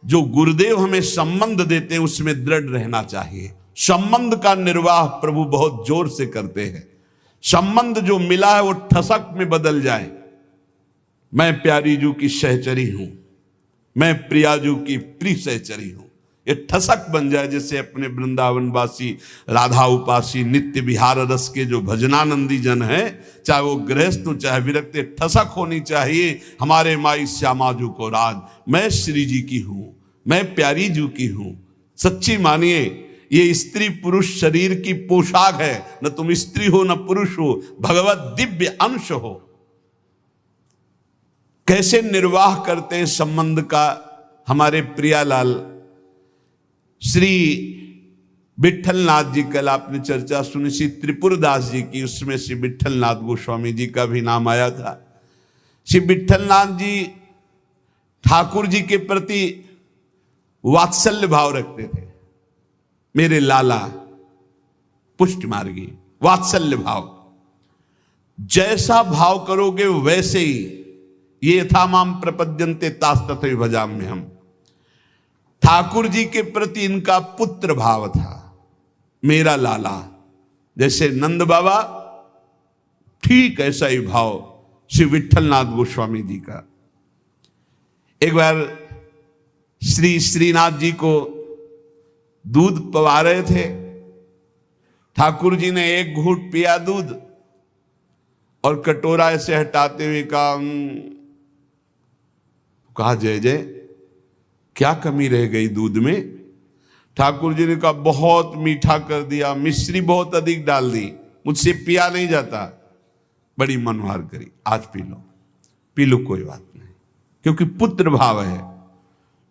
जो गुरुदेव हमें संबंध देते हैं उसमें दृढ़ रहना चाहिए। संबंध का निर्वाह प्रभु बहुत जोर से करते हैं। संबंध जो मिला है वो ठसक में बदल जाए। मैं प्यारी जू की सहचरी हूं, मैं प्रियाजू की प्रिय सहचरी हूं, ये ठसक बन जाए। जैसे अपने वृंदावनवासी राधा उपासी नित्य विहार रस के जो भजनानंदी जन हैं, चाहे वो गृहस्थ हो चाहे विरक्त, ठसक होनी चाहिए हमारे माई श्यामाजू को राज। मैं श्री जी की हूं, मैं प्यारी जू की हूं। सच्ची मानिए ये स्त्री पुरुष शरीर की पोशाक है, न तुम स्त्री हो न पुरुष हो, भगवत दिव्य अंश हो। कैसे निर्वाह करते हैं संबंध का हमारे प्रियालाल श्री विट्ठलनाथ जी। कल आपने चर्चा सुनी श्री त्रिपुरदास जी की, उसमें श्री विट्ठलनाथ गोस्वामी जी का भी नाम आया था। श्री विट्ठलनाथ जी ठाकुर जी के प्रति वात्सल्य भाव रखते थे। मेरे लाला पुष्ट मार्गी, वात्सल्य भाव। जैसा भाव करोगे वैसे ही, ये यथा माम प्रपद्यन्ते तास तथैव भजाम्यहम् हम। ठाकुर जी के प्रति इनका पुत्र भाव था। मेरा लाला, जैसे नंद बाबा, ठीक ऐसा ही भाव श्री विट्ठलनाथ गोस्वामी जी का। एक बार श्री श्रीनाथ जी को दूध पवा रहे थे। ठाकुर जी ने एक घूंट पिया दूध और कटोरा ऐसे हटाते हुए कहा जय जय, क्या कमी रह गई दूध में? ठाकुर जी ने कहा बहुत मीठा कर दिया, मिश्री बहुत अधिक डाल दी, मुझसे पिया नहीं जाता। बड़ी मनोहार करी, आज पी लो कोई बात नहीं, क्योंकि पुत्र भाव है।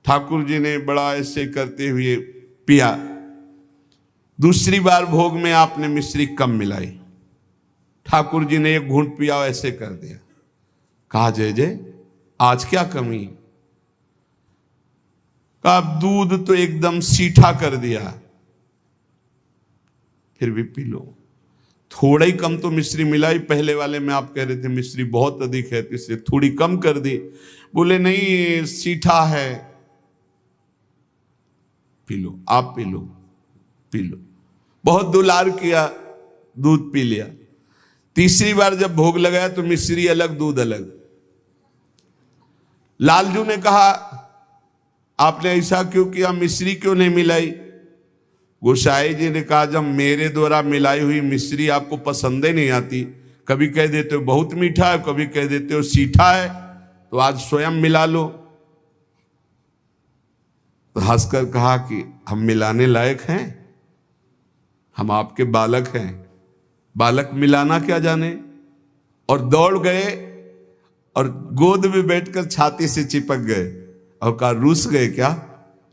ठाकुर जी ने बड़ा ऐसे करते हुए पिया। दूसरी बार भोग में आपने मिश्री कम मिलाई। ठाकुर जी ने एक घूंट पिया, ऐसे कर दिया। कहा जय जय, आज क्या कमी? कहा दूध तो एकदम सीठा कर दिया, फिर भी पी लो। थोड़ा ही कम तो मिश्री मिलाई, पहले वाले में आप कह रहे थे मिश्री बहुत अधिक है, इसलिए थोड़ी कम कर दी। बोले नहीं सीठा है, पी लो, आप पी लो। बहुत दुलार किया, दूध पी लिया। तीसरी बार जब भोग लगाया तो मिश्री अलग दूध अलग। लालजू ने कहा आपने ऐसा क्यों किया, मिश्री क्यों नहीं मिलाई? गोसाई जी ने कहा जब मेरे द्वारा मिलाई हुई मिश्री आपको पसंद ही नहीं आती, कभी कह देते हो बहुत मीठा है, कभी कह देते हो सीठा है, तो आज स्वयं मिला लो। तो हंसकर कहा कि हम मिलाने लायक हैं? हम आपके बालक हैं, बालक मिलाना क्या जाने? और दौड़ गए और गोद में बैठकर छाती से चिपक गए और कहा रूस गए क्या,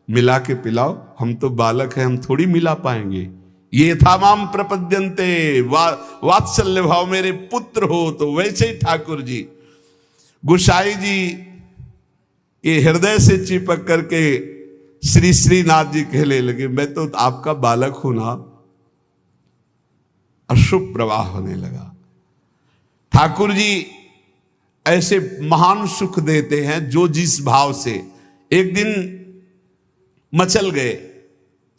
मिला के पिलाओ, हम तो बालक हैं, हम थोड़ी मिला पाएंगे। ये था माम प्रपद्यन्ते, वात्सल्य भाव, मेरे पुत्र हो। तो वैसे ही ठाकुर जी गोसाई जी के हृदय से चिपक करके श्री श्रीनाथ जी कहने लगे मैं तो आपका बालक हूं ना। अशुभ प्रवाह होने लगा। ठाकुर जी ऐसे महान सुख देते हैं जो जिस भाव से। एक दिन मचल गए,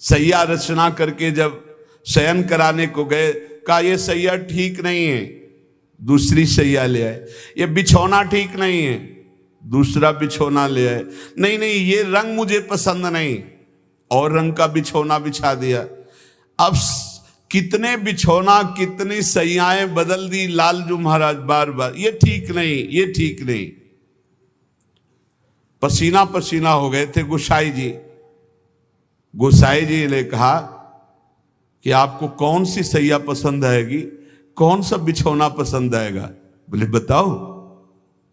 सैया रचना करके जब शयन कराने को गए, कहा ये सैया ठीक नहीं है, दूसरी सैया ले आए। ये बिछौना ठीक नहीं है, दूसरा बिछौना ले आए। नहीं नहीं ये रंग मुझे पसंद नहीं, और रंग का बिछौना बिछा दिया। अब कितने बिछौना कितनी सैयाएं बदल दी लालजू महाराज बार बार, ये ठीक नहीं, ये ठीक नहीं। पसीना पसीना हो गए थे गोसाई जी। गोसाई जी ने कहा कि आपको कौन सी सैया पसंद आएगी, कौन सा बिछौना पसंद आएगा? बोले बताओ,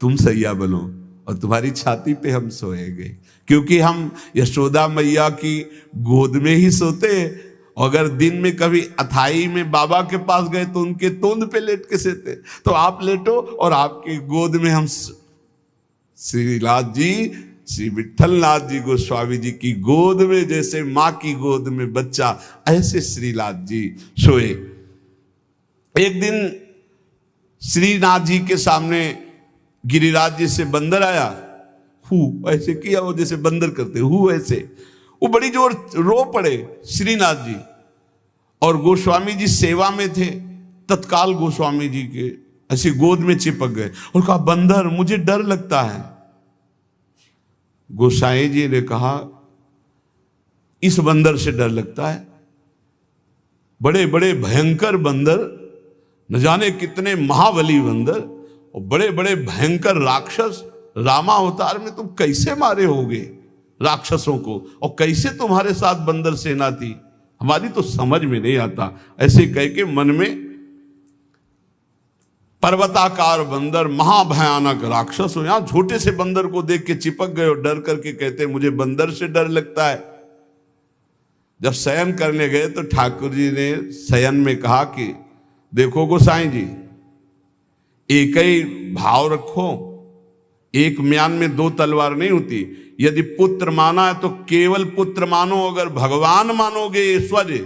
तुम सैया बनो और तुम्हारी छाती पे हम सोएंगे, क्योंकि हम यशोदा मैया की गोद में ही सोते। अगर दिन में कभी अथाई में बाबा के पास गए तो उनके तोंद पे लेट के सोते। तो आप लेटो और आपकी गोद में हम। श्रीनाथ जी, श्री विट्ठलनाथ जी गोस्वामी जी की गोद में जैसे माँ की गोद में बच्चा, ऐसे श्रीनाथ जी सोए। एक दिन श्रीनाथ जी के सामने गिरिराज जी से बंदर आया, हु ऐसे किया, वो जैसे बंदर करते हु ऐसे, वो बड़ी जोर रो पड़े श्रीनाथ जी। और गोस्वामी जी सेवा में थे, तत्काल गोस्वामी जी के ऐसे गोद में चिपक गए और कहा बंदर मुझे डर लगता है। गोसाई जी ने कहा इस बंदर से डर लगता है? बड़े बड़े भयंकर बंदर, न जाने कितने महाबली बंदर और बड़े बड़े भयंकर राक्षस रामावतार में तुम कैसे मारे होगे राक्षसों को, और कैसे तुम्हारे साथ बंदर सेना थी, हमारी तो समझ में नहीं आता। ऐसे कह के मन में पर्वताकार बंदर, महाभयानक राक्षस हो, यहां छोटे से बंदर को देख के चिपक गए और डर करके कहते मुझे बंदर से डर लगता है। जब शयन करने गए तो ठाकुर जी ने शयन में कहा कि देखो गोसाई जी, एक ही भाव रखो, एक म्यान में दो तलवार नहीं होती। यदि पुत्र माना है तो केवल पुत्र मानो, अगर भगवान मानोगे ऐश्वर्य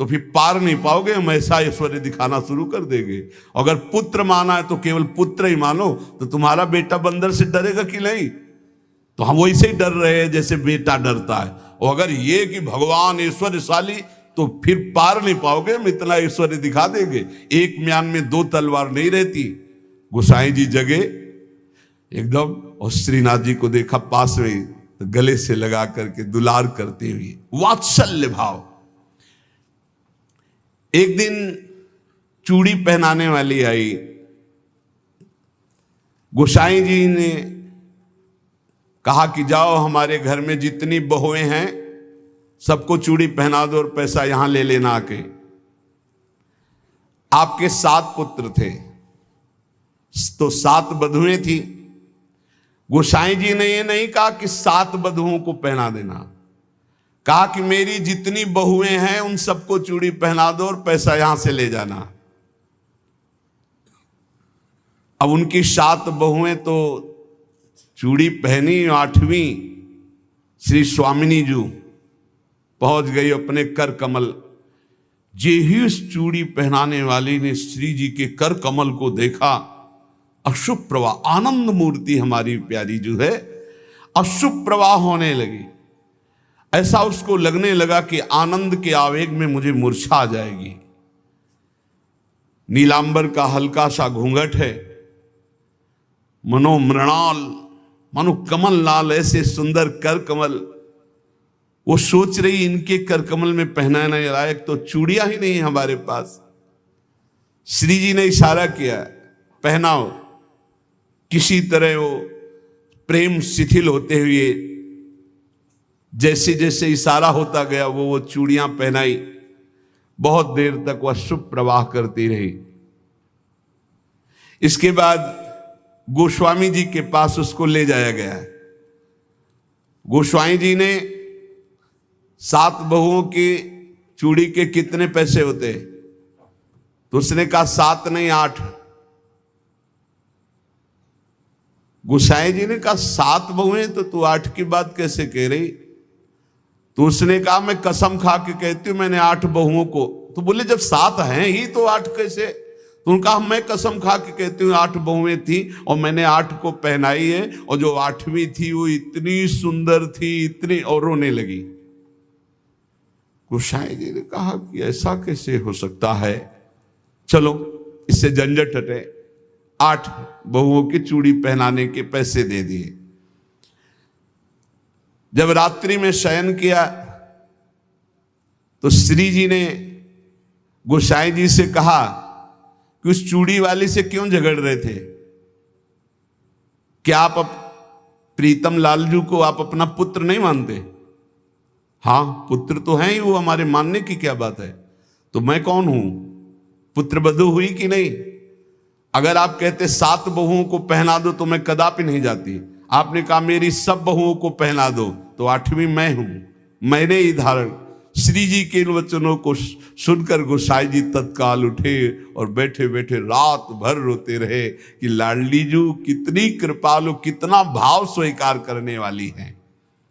तो फिर पार नहीं पाओगे, हम ऐसा ऐश्वर्य दिखाना शुरू कर देंगे। अगर पुत्र माना है तो केवल पुत्र ही मानो, तो तुम्हारा बेटा बंदर से डरेगा कि नहीं? तो हम वैसे ही डर रहे हैं जैसे बेटा डरता है। और अगर ये कि भगवान ऐश्वर्यशाली, तो फिर पार नहीं पाओगे, हम इतना ऐश्वर्य दिखा देंगे। एक म्यान में दो तलवार नहीं रहती। गोसाई जी जगे एकदम और श्रीनाथ जी को देखा पास में, तो गले से लगा करके दुलार करते हुए वात्सल्य भाव। एक दिन चूड़ी पहनाने वाली आई, गोसाई जी ने कहा कि जाओ हमारे घर में जितनी बहुएं हैं सबको चूड़ी पहना दो और पैसा यहां ले लेना आके। आपके 7 पुत्र थे तो 7 बधुएं थी। गोसाई जी ने ये नहीं कहा कि 7 बधुओं को पहना देना, कहा कि मेरी जितनी बहुएं हैं उन सबको चूड़ी पहना दो और पैसा यहां से ले जाना। अब उनकी 7 बहुएं तो चूड़ी पहनी, 8वीं श्री स्वामिनी जी पहुंच गई अपने कर कमल। जे ही उस चूड़ी पहनाने वाली ने श्री जी के कर कमल को देखा, अशुभ प्रवाह, आनंद मूर्ति हमारी प्यारी जो है, अशुभ प्रवाह होने लगी। ऐसा उसको लगने लगा कि आनंद के आवेग में मुझे मूर्छा आ जाएगी। नीलांबर का हल्का सा घूंघट है, मनो मृणाल, मानो कमल लाल, ऐसे सुंदर कर कमल। वो सोच रही इनके कर कमल में पहनाने लायक तो चूड़ियां ही नहीं हमारे पास। श्री जी ने इशारा किया, पहनाओ। किसी तरह वो प्रेम शिथिल होते हुए जैसे जैसे इशारा होता गया वो चूड़ियां पहनाई। बहुत देर तक वह शुभ प्रवाह करती रही। इसके बाद गोस्वामी जी के पास उसको ले जाया गया। गोस्वामी जी ने 7 बहुओं की चूड़ी के कितने पैसे होते, तो उसने कहा 7 नहीं 8। गोसाई जी ने कहा 7 बहुएं तो तू 8 की बात कैसे कह रही? तो उसने कहा मैं कसम खा के कहती हूं मैंने 8 बहुओं को। तो बोले जब 7 हैं ही तो 8 कैसे? तो उनका कहा मैं कसम खा के कहती हूँ 8 बहुएं थी और मैंने 8 को पहनाई है, और जो 8वीं थी वो इतनी सुंदर थी, इतनी, और रोने लगी। गोसाई जी ने कहा कि ऐसा कैसे हो सकता है, चलो इससे झंझट हटे। 8 बहुओं की चूड़ी पहनाने के पैसे दे दिए। जब रात्रि में शयन किया तो श्री जी ने गोसाई जी से कहा कि उस चूड़ी वाली से क्यों झगड़ रहे थे? क्या आप प्रीतम लालजू को आप अपना पुत्र नहीं मानते? हाँ पुत्र तो है ही वो, हमारे मानने की क्या बात है। तो मैं कौन हूं, पुत्र बधू हुई कि नहीं? अगर आप कहते 7 बहुओं को पहना दो तो मैं कदापि नहीं जाती। आपने कहा मेरी सब बहुओं को पहना दो, तो 8वीं मैं हूं, मैंने ही धारण। श्री जी के इन वचनों को सुनकर गोसाई जी तत्काल उठे और बैठे बैठे रात भर रोते रहे कि लाडली जू कितनी कृपालु, कितना भाव स्वीकार करने वाली हैं।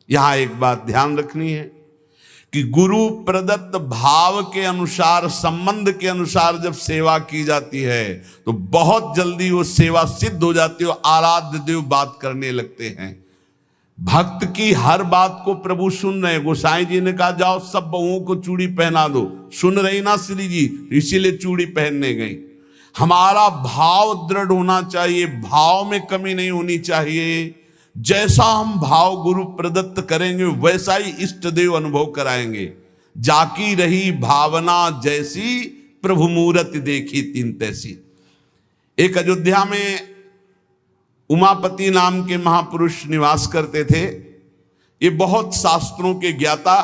यहां एक बात ध्यान रखनी है कि गुरु प्रदत्त भाव के अनुसार, संबंध के अनुसार जब सेवा की जाती है तो बहुत जल्दी वो सेवा सिद्ध हो जाती है, आराध्य देव बात करने लगते हैं। भक्त की हर बात को प्रभु सुन रहे हैं। गोसाई जी ने कहा जाओ सब बहुओं को चूड़ी पहना दो, सुन रही ना श्री जी, इसीलिए चूड़ी पहनने गई। हमारा भाव दृढ़ होना चाहिए, भाव में कमी नहीं होनी चाहिए। जैसा हम भाव गुरु प्रदत्त करेंगे वैसा ही इष्ट देव अनुभव कराएंगे। जाकी रही भावना जैसी, प्रभु मूरत देखी तीन तैसी। एक अयोध्या में उमापति नाम के महापुरुष निवास करते थे। ये बहुत शास्त्रों के ज्ञाता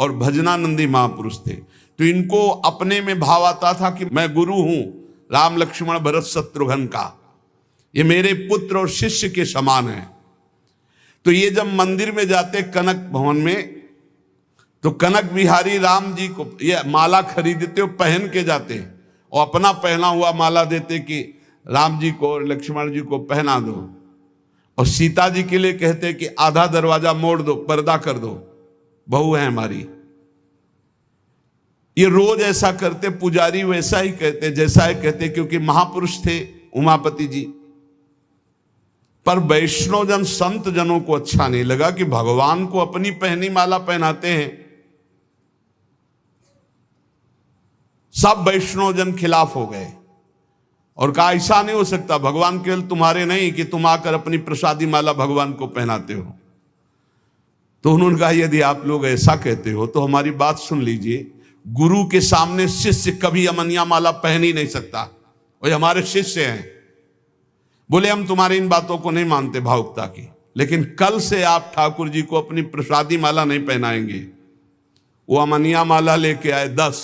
और भजनानंदी महापुरुष थे। तो इनको अपने में भाव आता था कि मैं गुरु हूं राम लक्ष्मण भरत शत्रुघ्न का, ये मेरे पुत्र और शिष्य के समान है। तो ये जब मंदिर में जाते कनक भवन में, तो कनक बिहारी राम जी को ये माला खरीदते हो, पहन के जाते और अपना पहना हुआ माला देते कि राम जी को और लक्ष्मण जी को पहना दो। और सीता जी के लिए कहते कि आधा दरवाजा मोड़ दो, पर्दा कर दो, बहू है हमारी। ये रोज ऐसा करते। पुजारी वैसा ही कहते, जैसा ही कहते, क्योंकि महापुरुष थे उमापति जी। पर वैष्णव जन संत जनों को अच्छा नहीं लगा कि भगवान को अपनी पहनी माला पहनाते हैं। सब वैष्णव जन खिलाफ हो गए और कहा ऐसा नहीं हो सकता, भगवान केवल तुम्हारे नहीं कि तुम आकर अपनी प्रसादी माला भगवान को पहनाते हो। तो उन्होंने कहा यदि आप लोग ऐसा कहते हो तो हमारी बात सुन लीजिए। गुरु के सामने शिष्य कभी अमनिया माला पहन ही नहीं सकता, और हमारे शिष्य हैं। बोले हम तुम्हारी इन बातों को नहीं मानते भावुकता की, लेकिन कल से आप ठाकुर जी को अपनी प्रसादी माला नहीं पहनाएंगे। वो अमनिया माला लेके आए 10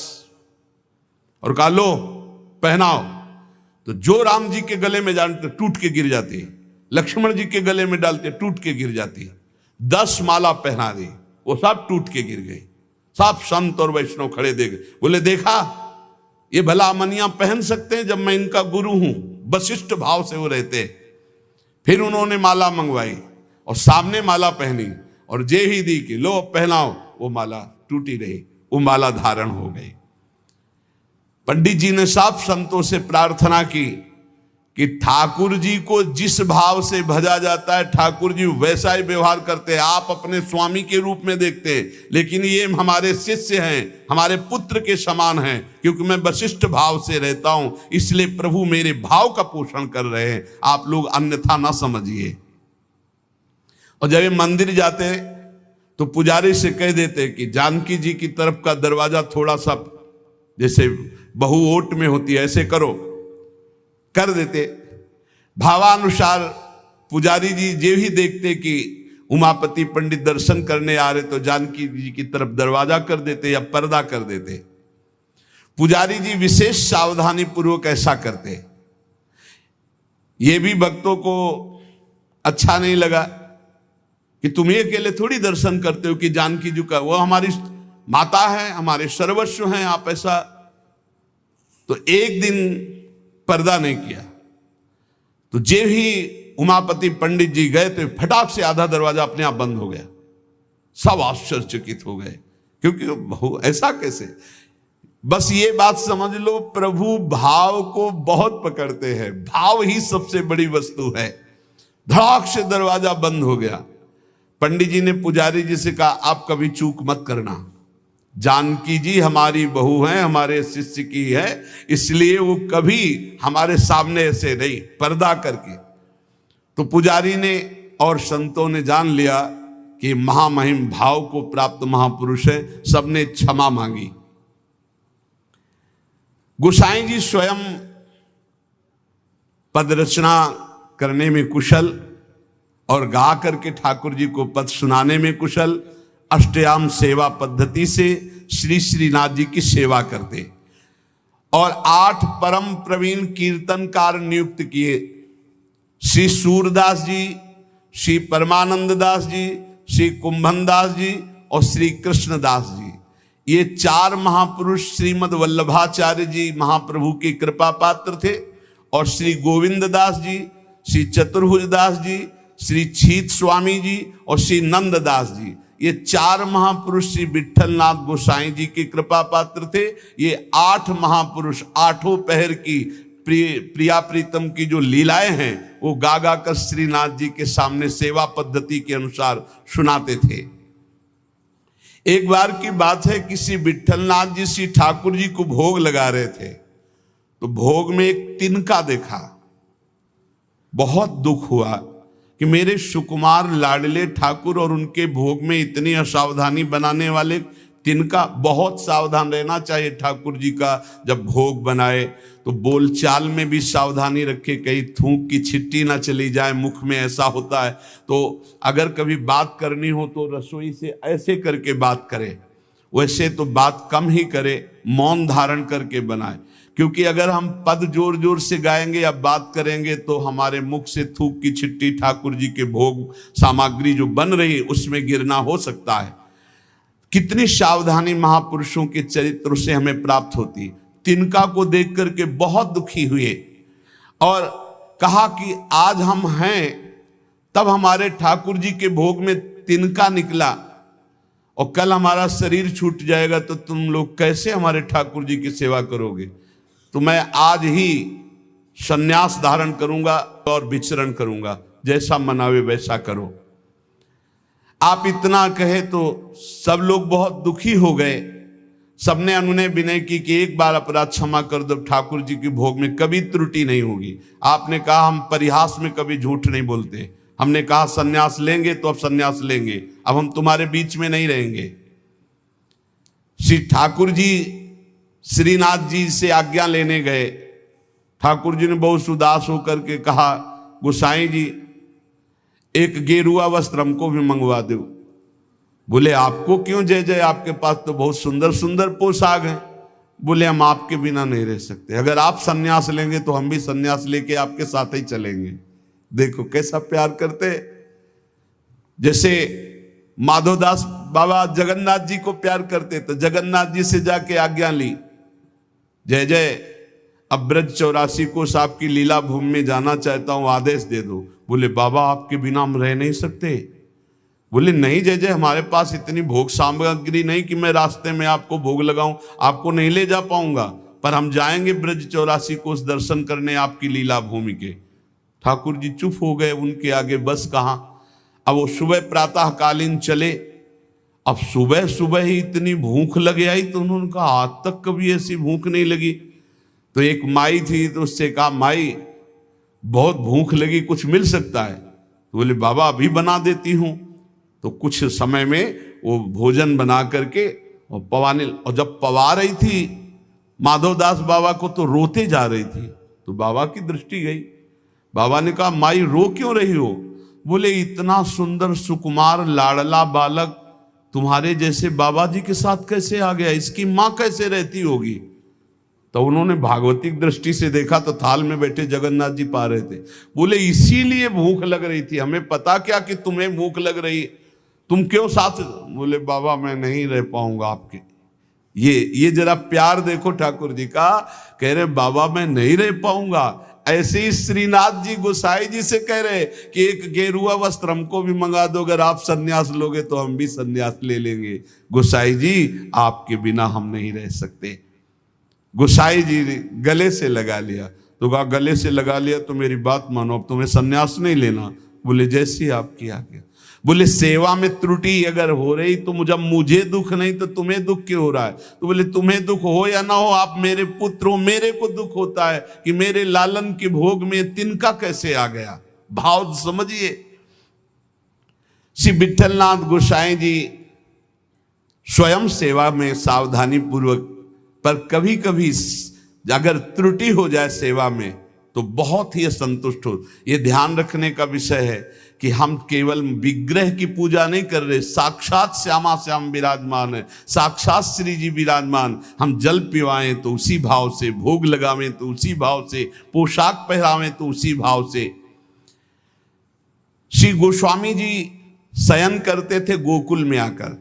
और कहा लो पहनाओ। तो जो राम जी के गले में डालते टूट के गिर जाती, लक्ष्मण जी के गले में डालते टूट के गिर जाती। 10 माला पहना दी, वो सब टूट के गिर गई। सब संत और वैष्णव खड़े देख, बोले देखा ये भला अमनिया पहन सकते हैं जब मैं इनका गुरु हूं। वशिष्ठ भाव से वो रहते। फिर उन्होंने माला मंगवाई और सामने माला पहनी और जे ही दी कि लो पहनाओ, वो माला टूटी रही, वो माला धारण हो गई। पंडित जी ने सब संतों से प्रार्थना की कि ठाकुर जी को जिस भाव से भजा जाता है ठाकुर जी वैसा ही व्यवहार करते हैं। आप अपने स्वामी के रूप में देखते हैं, लेकिन ये हमारे शिष्य हैं, हमारे पुत्र के समान हैं। क्योंकि मैं वशिष्ठ भाव से रहता हूं, इसलिए प्रभु मेरे भाव का पोषण कर रहे हैं, आप लोग अन्यथा ना समझिए। और जब ये मंदिर जाते तो पुजारी से कह देते कि जानकी जी की तरफ का दरवाजा थोड़ा सा जैसे बहु ओट में होती है ऐसे करो, कर देते। भावानुसार पुजारी जी जे ही देखते कि उमापति पंडित दर्शन करने आ रहे तो जानकी जी की तरफ दरवाजा कर देते या पर्दा कर देते। पुजारी जी विशेष सावधानी पूर्वक ऐसा करते। ये भी भक्तों को अच्छा नहीं लगा कि तुम ये अकेले थोड़ी दर्शन करते हो कि जानकी जी का, वो हमारी माता है, हमारे सर्वस्व हैं, आप ऐसा। तो एक दिन पर्दा नहीं किया। तो जे ही उमापति पंडित जी गए तो फटाक से आधा दरवाजा अपने आप बंद हो गया। सब आश्चर्यचकित हो गए, क्योंकि ऐसा कैसे। बस ये बात समझ लो, प्रभु भाव को बहुत पकड़ते हैं, भाव ही सबसे बड़ी वस्तु है। धड़ाक से दरवाजा बंद हो गया। पंडित जी ने पुजारी जी से कहा आप कभी चूक मत करना, जानकी जी हमारी बहू हैं, हमारे शिष्य की है, इसलिए वो कभी हमारे सामने ऐसे नहीं, पर्दा करके। तो पुजारी ने और संतों ने जान लिया कि महामहिम भाव को प्राप्त महापुरुष है। सबने क्षमा मांगी। गोसाई जी स्वयं पद रचना करने में कुशल और गा करके ठाकुर जी को पद सुनाने में कुशल। अष्टयाम सेवा पद्धति से श्री श्रीनाथ जी की सेवा करते और 8 परम प्रवीण कीर्तनकार नियुक्त किए। श्री सूरदास जी, श्री परमानंद दास जी, श्री कुंभन दास जी और श्री कृष्णदास जी, ये 4 महापुरुष श्रीमद वल्लभाचार्य जी महाप्रभु की कृपा पात्र थे। और श्री गोविंद दास जी, श्री चतुर्भुज दास जी, श्री छीत स्वामी जी और श्री नंद दास जी, ये 4 महापुरुष श्री विठलनाथ गोसाई जी की कृपा पात्र थे। ये 8 महापुरुष 8 पहर की प्रिया प्रीतम की जो लीलाएं हैं वो गा गा कर श्रीनाथ जी के सामने सेवा पद्धति के अनुसार सुनाते थे। एक बार की बात है कि श्री विट्ठलनाथ जी श्री ठाकुर जी को भोग लगा रहे थे, तो भोग में एक तिनका देखा। बहुत दुख हुआ कि मेरे सुकुमार लाडले ठाकुर और उनके भोग में इतनी असावधानी बनाने वाले तिनका। बहुत सावधान रहना चाहिए ठाकुर जी का जब भोग बनाए तो बोलचाल में भी सावधानी रखे, कहीं थूक की छिट्टी ना चली जाए मुख में, ऐसा होता है। तो अगर कभी बात करनी हो तो रसोई से ऐसे करके बात करे, वैसे तो बात कम ही करे, मौन धारण करके बनाए। क्योंकि अगर हम पद जोर जोर से गाएंगे या बात करेंगे तो हमारे मुख से थूक की छिट्टी ठाकुर जी के भोग सामग्री जो बन रही है उसमें गिरना हो सकता है। कितनी सावधानी महापुरुषों के चरित्र से हमें प्राप्त होती। तिनका को देख करके बहुत दुखी हुए और कहा कि आज हम हैं, तब हमारे ठाकुर जी के भोग में तिनका निकला और कल हमारा शरीर छूट जाएगा तो तुम लोग कैसे हमारे ठाकुर जी की सेवा करोगे। तो मैं आज ही संन्यास धारण करूंगा और विचरण करूंगा, जैसा मनावे वैसा करो। आप इतना कहे तो सब लोग बहुत दुखी हो गए। सबने अनुनय विनय की कि एक बार अपराध क्षमा कर दो, ठाकुर जी के भोग में कभी त्रुटि नहीं होगी। आपने कहा हम परिहास में कभी झूठ नहीं बोलते, हमने कहा सन्यास लेंगे तो अब सन्यास लेंगे, अब हम तुम्हारे बीच में नहीं रहेंगे। श्री ठाकुर जी श्रीनाथ जी से आज्ञा लेने गए। ठाकुर जी ने बहुत उदास होकर के कहा, गोसाई जी एक गेरुआ वस्त्र हमको भी मंगवा दो। बोले आपको क्यों जय जय, आपके पास तो बहुत सुंदर सुंदर पोशाक हैं। बोले हम आपके बिना नहीं रह सकते, अगर आप सन्यास लेंगे तो हम भी सन्यास लेके आपके साथ ही चलेंगे। देखो कैसा प्यार करते। जैसे माधोदास बाबा जगन्नाथ जी को प्यार करते तो जगन्नाथ जी से जाके आज्ञा ली, जय जय अब ब्रज 84 कोस आपकी लीला भूमि में जाना चाहता हूं, आदेश दे दो। बोले बाबा आपके बिना हम रह नहीं सकते। बोले नहीं जय जय, हमारे पास इतनी भोग सामग्री नहीं कि मैं रास्ते में आपको भोग लगाऊं, आपको नहीं ले जा पाऊंगा, पर हम जाएंगे ब्रज 84 कोस दर्शन करने आपकी लीला भूमि के। ठाकुर जी चुप हो गए, उनके आगे बस कहां। अब वो सुबह प्रातःकालीन चले। अब सुबह सुबह ही इतनी भूख लग आई तो उन्होंने कहा आज तक कभी ऐसी भूख नहीं लगी। तो एक माई थी तो उससे कहा माई बहुत भूख लगी, कुछ मिल सकता है। तो बोले बाबा अभी बना देती हूं। तो कुछ समय में वो भोजन बना करके और पवाने, और जब पवा रही थी माधवदास बाबा को तो रोते जा रही थी। तो बाबा की दृष्टि गई। बाबा ने कहा माई रो क्यों रही हो। बोले इतना सुंदर सुकुमार लाडला बालक तुम्हारे जैसे बाबा जी के साथ कैसे आ गया, इसकी माँ कैसे रहती होगी। तो उन्होंने भागवतिक दृष्टि से देखा तो थाल में बैठे जगन्नाथ जी पा रहे थे। बोले इसीलिए भूख लग रही थी, हमें पता क्या कि तुम्हें भूख लग रही, तुम क्यों साथ। बोले बाबा मैं नहीं रह पाऊंगा आपके। ये जरा प्यार देखो ठाकुर जी का। कह रहे बाबा मैं नहीं रह पाऊंगा। ऐसे ही श्रीनाथ जी गोसाई जी से कह रहे कि एक गेरुआ वस्त्र हमको भी मंगा दो, अगर आप सन्यास लोगे तो हम भी सन्यास ले लेंगे। गोसाई जी आपके बिना हम नहीं रह सकते। गोसाई जी ने गले से लगा लिया। तो कहा गले से लगा लिया तो मेरी बात मानो, अब तुम्हें सन्यास नहीं लेना। बोले जैसी आपकी आज्ञा। बोले सेवा में त्रुटि अगर हो रही तो मुझे दुख नहीं तो तुम्हें दुख क्यों हो रहा है। तो बोले तुम्हें दुख हो या ना हो, आप मेरे पुत्र हो, मेरे को दुख होता है कि मेरे लालन के भोग में तिनका कैसे आ गया। भाव समझिए। श्री विट्ठलनाथ गोसाई जी स्वयं सेवा में सावधानी पूर्वक, पर कभी कभी अगर त्रुटि हो जाए सेवा में तो बहुत ही असंतुष्ट हो। ये ध्यान रखने का विषय है कि हम केवल विग्रह की पूजा नहीं कर रहे, साक्षात श्यामा श्याम विराजमान है, साक्षात श्री जी विराजमान। हम जल पिवाएं तो उसी भाव से, भोग लगावें तो उसी भाव से, पोशाक पहरावें तो उसी भाव से। श्री गोस्वामी जी शयन करते थे गोकुल में आकर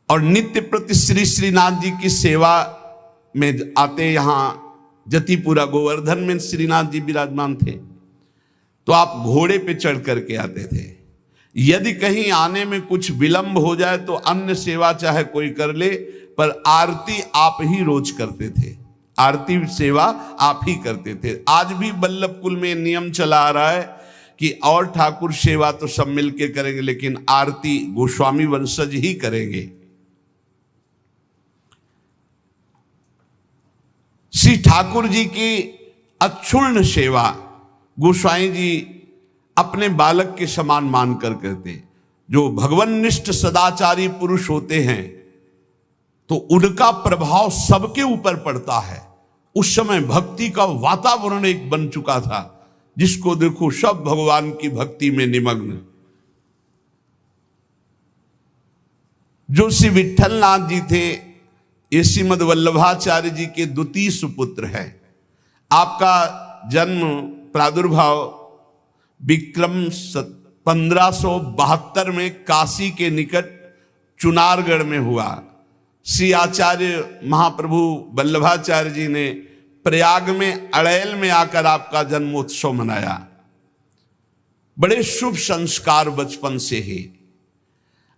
और नित्य प्रति श्री श्रीनाथ जी की सेवा में आते। यहां जतिपुरा गोवर्धन में श्रीनाथ जी विराजमान थे तो आप घोड़े पे चढ़ करके आते थे। यदि कहीं आने में कुछ विलंब हो जाए तो अन्य सेवा चाहे कोई कर ले, पर आरती आप ही रोज करते थे। आरती सेवा आप ही करते थे। आज भी बल्लभ कुल में नियम चला आ रहा है कि और ठाकुर सेवा तो सब मिलके करेंगे, लेकिन आरती गोस्वामी वंशज ही करेंगे। श्री ठाकुर जी की अक्षुण्ण सेवा गोस्वामी जी अपने बालक के समान मानकर करते। जो भगवन्निष्ठ सदाचारी पुरुष होते हैं तो उनका प्रभाव सबके ऊपर पड़ता है। उस समय भक्ति का वातावरण एक बन चुका था, जिसको देखो सब भगवान की भक्ति में निमग्न। जो श्री विट्ठलनाथ जी थे, ये श्रीमद वल्लभाचार्य जी के द्वितीय सुपुत्र है। आपका जन्म प्रादुर्भाव विक्रम 1572 में काशी के निकट चुनारगढ़ में हुआ। श्री आचार्य महाप्रभु वल्लभाचार्य जी ने प्रयाग में अड़ैल में आकर आपका जन्मोत्सव मनाया। बड़े शुभ संस्कार बचपन से ही।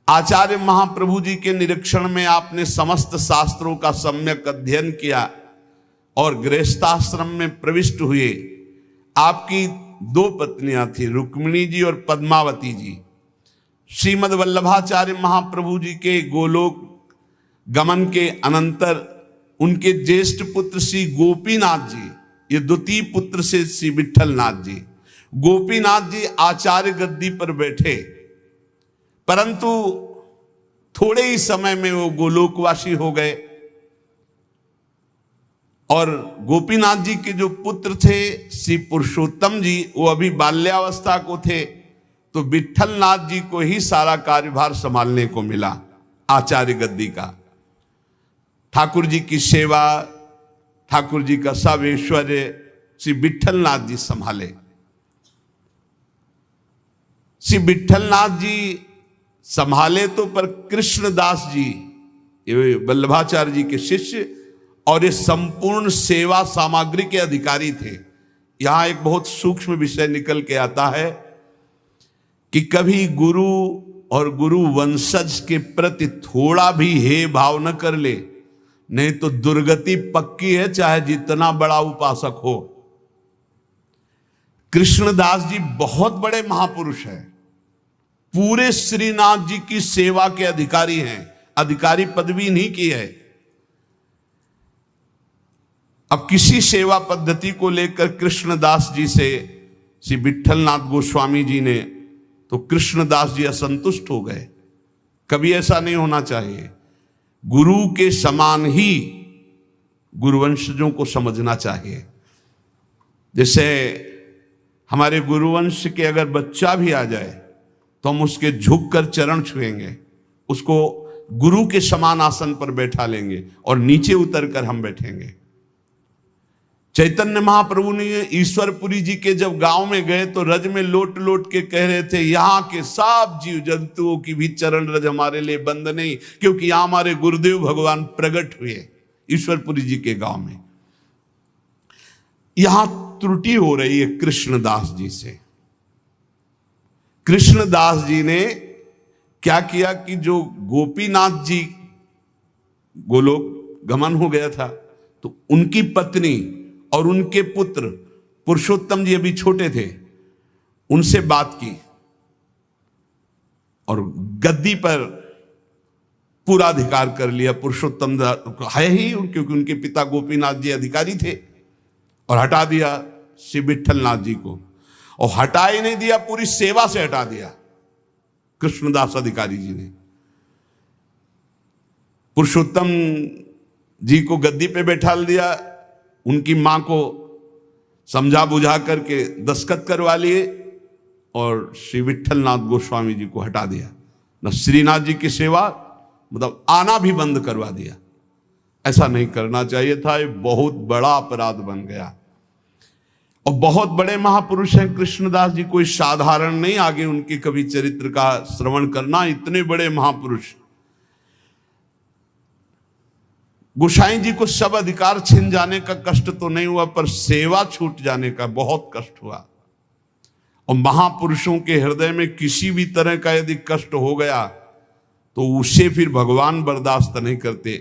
आचार्य महाप्रभु जी के निरीक्षण में आपने समस्त शास्त्रों का सम्यक अध्ययन किया और गृहस्थाश्रम में प्रविष्ट हुए। आपकी 2 पत्नियां थी, रुक्मिणी जी और पद्मावती जी। श्रीमद वल्लभाचार्य महाप्रभु जी के गोलोक गमन के अनंतर उनके ज्येष्ठ पुत्र श्री गोपीनाथ जी, ये द्वितीय पुत्र से श्री विट्ठलनाथ जी। गोपीनाथ जी आचार्य गद्दी पर बैठे, परंतु थोड़े ही समय में वो गोलोकवासी हो गए। और गोपीनाथ जी के जो पुत्र थे श्री पुरुषोत्तम जी, वो अभी बाल्यावस्था को थे, तो विट्ठलनाथ जी को ही सारा कार्यभार संभालने को मिला आचार्य गद्दी का। ठाकुर जी की सेवा, ठाकुर जी का सब ऐश्वर्य श्री विट्ठलनाथ जी संभाले। श्री विट्ठलनाथ जी संभाले तो, पर कृष्णदास जी ये वल्लभाचार्य जी के शिष्य और ये संपूर्ण सेवा सामग्री के अधिकारी थे। यहां एक बहुत सूक्ष्म विषय निकल के आता है कि कभी गुरु और गुरु वंशज के प्रति थोड़ा भी हे भाव न कर ले, नहीं तो दुर्गति पक्की है, चाहे जितना बड़ा उपासक हो। कृष्णदास जी बहुत बड़े महापुरुष हैं, पूरे श्रीनाथ जी की सेवा के अधिकारी हैं, अधिकारी पदवी नहीं की है। अब किसी सेवा पद्धति को लेकर कृष्णदास जी से श्री विट्ठलनाथ गोस्वामी जी ने, तो कृष्णदास जी असंतुष्ट हो गए। कभी ऐसा नहीं होना चाहिए। गुरु के समान ही गुरुवंशजों को समझना चाहिए। जैसे हमारे गुरुवंश के अगर बच्चा भी आ जाए तो हम उसके झुककर चरण छुएंगे, उसको गुरु के समान आसन पर बैठा लेंगे और नीचे उतरकर हम बैठेंगे। चैतन्य महाप्रभु ने ईश्वरपुरी जी के जब गांव में गए तो रज में लोट लोट के कह रहे थे, यहाँ के सब जीव जंतुओं की भी चरण रज हमारे लिए बंद नहीं, क्योंकि यहाँ हमारे गुरुदेव भगवान प्रकट हुए ईश्वरपुरी जी के गांव में। यहां त्रुटि हो रही है कृष्णदास जी से। कृष्णदास जी ने क्या किया कि जो गोपीनाथ जी गोलोक गमन हो गया था, तो उनकी पत्नी और उनके पुत्र पुरुषोत्तम जी अभी छोटे थे, उनसे बात की और गद्दी पर पूरा अधिकार कर लिया। पुरुषोत्तम है ही, क्योंकि उनके पिता गोपीनाथ जी अधिकारी थे, और हटा दिया श्री विट्ठलनाथ जी को। और हटा ही नहीं दिया, पूरी सेवा से हटा दिया कृष्णदास अधिकारी जी ने। पुरुषोत्तम जी को गद्दी पे बैठा दिया, उनकी मां को समझा बुझा करके दस्तखत करवा लिए और श्री विट्ठलनाथ गोस्वामी जी को हटा दिया। न श्रीनाथ जी की सेवा मतलब आना भी बंद करवा दिया। ऐसा नहीं करना चाहिए था, ये बहुत बड़ा अपराध बन गया। और बहुत बड़े महापुरुष हैं कृष्णदास जी, कोई साधारण नहीं। आगे उनके कभी चरित्र का श्रवण करना, इतने बड़े महापुरुष। गोसाई जी को सब अधिकार छिन जाने का कष्ट तो नहीं हुआ, पर सेवा छूट जाने का बहुत कष्ट हुआ। और महापुरुषों के हृदय में किसी भी तरह का यदि कष्ट हो गया तो उसे फिर भगवान बर्दाश्त नहीं करते।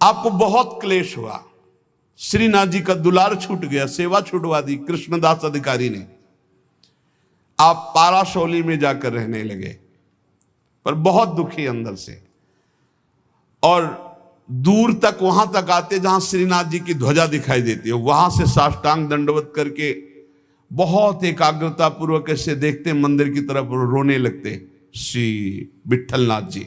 आपको बहुत क्लेश हुआ, श्रीनाथ जी का दुलार छूट गया, सेवा छुटवा दी कृष्णदास अधिकारी ने, आप पाराशौली में जाकर रहने लगे, पर बहुत दुखी अंदर से। और दूर तक वहां तक आते जहां श्रीनाथ जी की ध्वजा दिखाई देती है, वहां से साष्टांग दंडवत करके बहुत एकाग्रता पूर्वक ऐसे देखते मंदिर की तरफ, रोने लगते श्री विट्ठलनाथ जी।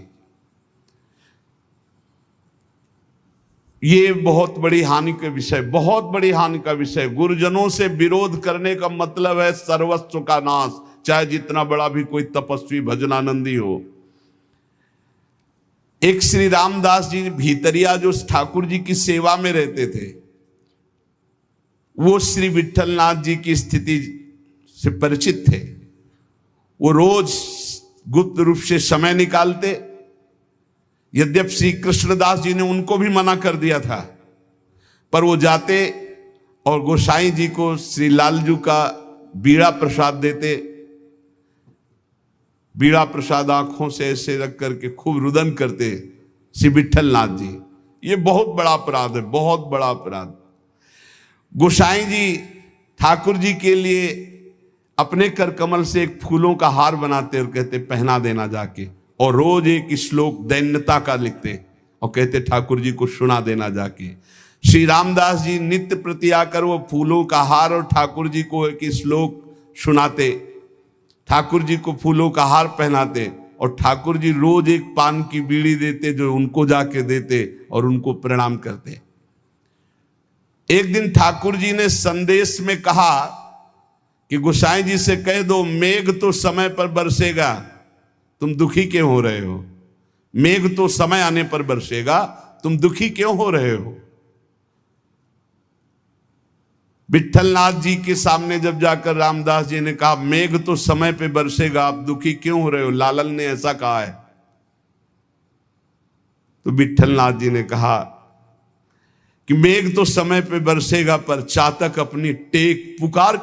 ये बहुत बड़ी हानि का विषय, बहुत बड़ी हानि का विषय। गुरुजनों से विरोध करने का मतलब है सर्वस्व का नाश, चाहे जितना बड़ा भी कोई तपस्वी भजनानंदी हो। एक श्री रामदास जी भीतरिया जो ठाकुर जी की सेवा में रहते थे, वो श्री विट्ठलनाथ जी की स्थिति से परिचित थे। वो रोज गुप्त रूप से समय निकालते, यद्यप श्री कृष्णदास जी ने उनको भी मना कर दिया था, पर वो जाते और गोसाई जी को श्री लालजू का बीड़ा प्रसाद देते। बीड़ा प्रसाद आंखों से ऐसे रख करके खूब रुदन करते श्री विट्ठलनाथ जी। ये बहुत बड़ा अपराध है, बहुत बड़ा अपराध। गोसाई जी ठाकुर जी के लिए अपने कर कमल से एक फूलों का हार बनाते और कहते पहना देना जाके, और रोज एक श्लोक दैन्यता का लिखते और कहते ठाकुर जी को सुना देना जाके। श्री रामदास जी नित्य प्रति आकर वो फूलों का हार और ठाकुर जी को एक श्लोक सुनाते, ठाकुर जी को फूलों का हार पहनाते, और ठाकुर जी रोज एक पान की बीड़ी देते जो उनको जाके देते और उनको प्रणाम करते। एक दिन ठाकुर जी ने संदेश में कहा कि गोसाई जी से कह दो मेघ तो समय पर बरसेगा, तुम दुखी क्यों हो रहे हो? मेघ तो समय आने पर बरसेगा, तुम दुखी क्यों हो रहे हो? विट्ठलनाथ जी के सामने जब जाकर रामदास जी ने कहा मेघ तो समय पे बरसेगा, आप दुखी क्यों हो रहे हो? लालन ने ऐसा कहा है। तो विट्ठलनाथ जी ने कहा कि मेघ तो समय पे बरसेगा, पर चातक अपनी टेक पुकार